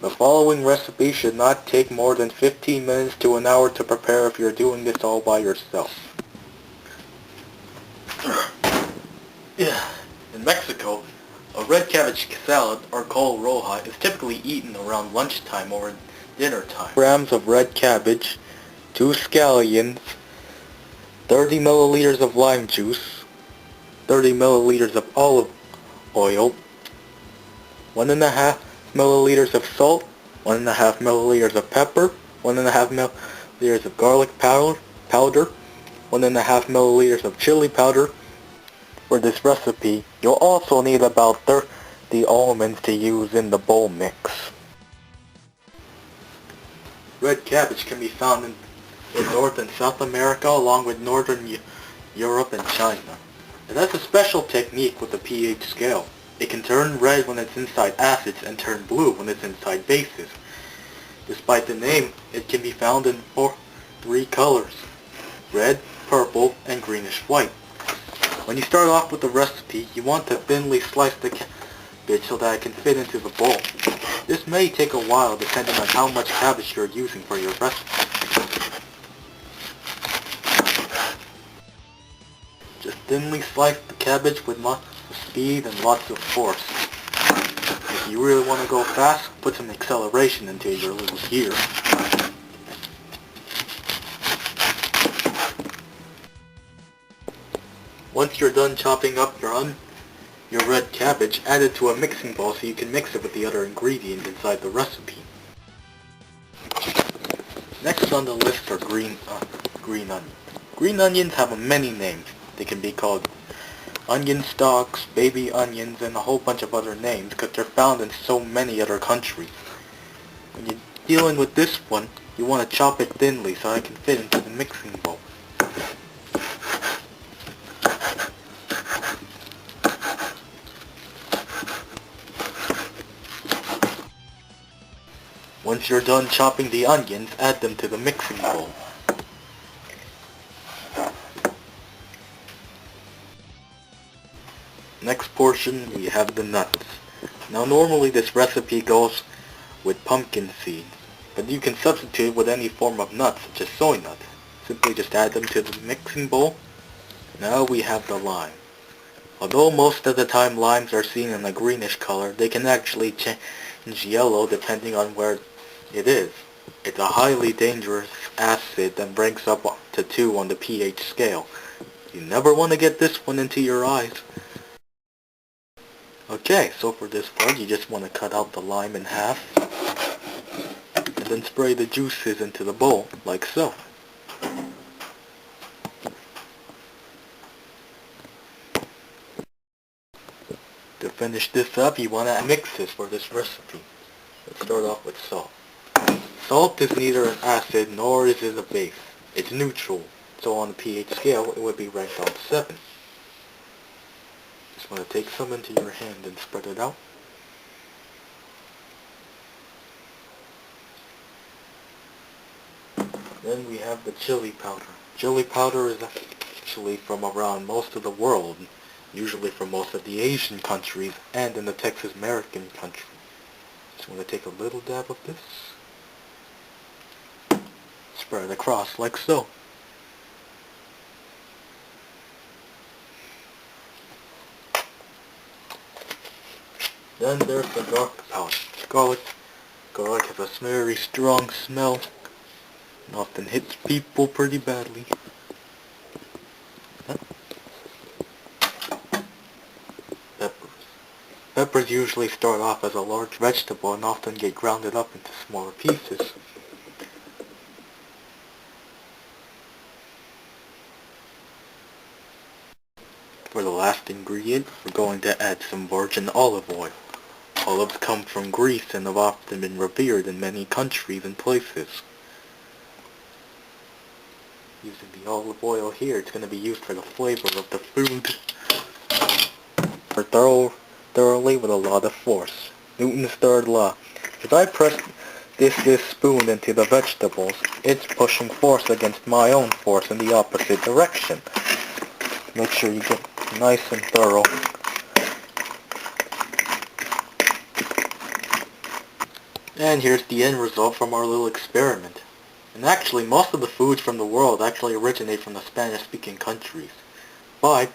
The following recipe should not take more than 15 minutes to an hour to prepare if you're doing this all by yourself. In Mexico, a red cabbage salad, or col roja, is typically eaten around lunchtime or dinner time. Grams of red cabbage, 2 scallions, 30 milliliters of lime juice, 30 milliliters of olive oil, 1.5 milliliters of salt, 1.5 milliliters of pepper, 1.5 milliliters of garlic powder, 1.5 milliliters of chili powder. For this recipe, you'll also need about 30 almonds to use in the bowl mix. Red cabbage can be found in North and South America along with Northern Europe and China. It has a special technique with the pH scale. It can turn red when it's inside acids and turn blue when it's inside bases. Despite the name, it can be found in three colors: red, purple, and greenish white. When you start off with the recipe, you want to thinly slice the cabbage so that it can fit into the bowl. This may take a while depending on how much cabbage you're using for your recipe. Just thinly slice the cabbage with lots of speed and lots of force. If you really want to go fast, put some acceleration into your little gear. Once you're done chopping up your red cabbage, add it to a mixing bowl so you can mix it with the other ingredients inside the recipe. Next on the list are green onions. Green onions have many names. They can be called onion stalks, baby onions, and a whole bunch of other names because they're found in so many other countries. When you're dealing with this one, you want to chop it thinly so it can fit into the mixing bowl. Once you're done chopping the onions, add them to the mixing bowl. Next portion, we have the nuts. Now normally this recipe goes with pumpkin seeds, but you can substitute with any form of nuts such as soy nuts. Simply just add them to the mixing bowl. Now we have the lime. Although most of the time limes are seen in a greenish color, they can actually change yellow depending on where it is. It's a highly dangerous acid that ranks up to 2 on the pH scale. You never want to get this one into your eyes. Okay, so for this part you just want to cut out the lime in half and then spray the juices into the bowl, like so. To finish this up, you want to mix this for this recipe. Let's start off with salt. Salt is neither an acid nor is it a base. It's neutral, so on the pH scale it would be ranked on 7. Just want to take some into your hand and spread it out. Then we have the chili powder. Chili powder is actually from around most of the world, usually from most of the Asian countries and in the Texas American country. Just want to take a little dab of this. Spread it across like so. Then there's the garlic powder. Garlic has a very strong smell and often hits people pretty badly. Peppers usually start off as a large vegetable and often get grounded up into smaller pieces. For the last ingredient, we're going to add some virgin olive oil. Olives come from Greece and have often been revered in many countries and places. Using the olive oil here, it's going to be used for the flavor of the food. Thoroughly with a lot of force. Newton's third law. If I press this spoon into the vegetables, it's pushing force against my own force in the opposite direction. Make sure you get nice and thorough. And here's the end result from our little experiment. And actually, most of the foods from the world actually originate from the Spanish-speaking countries. But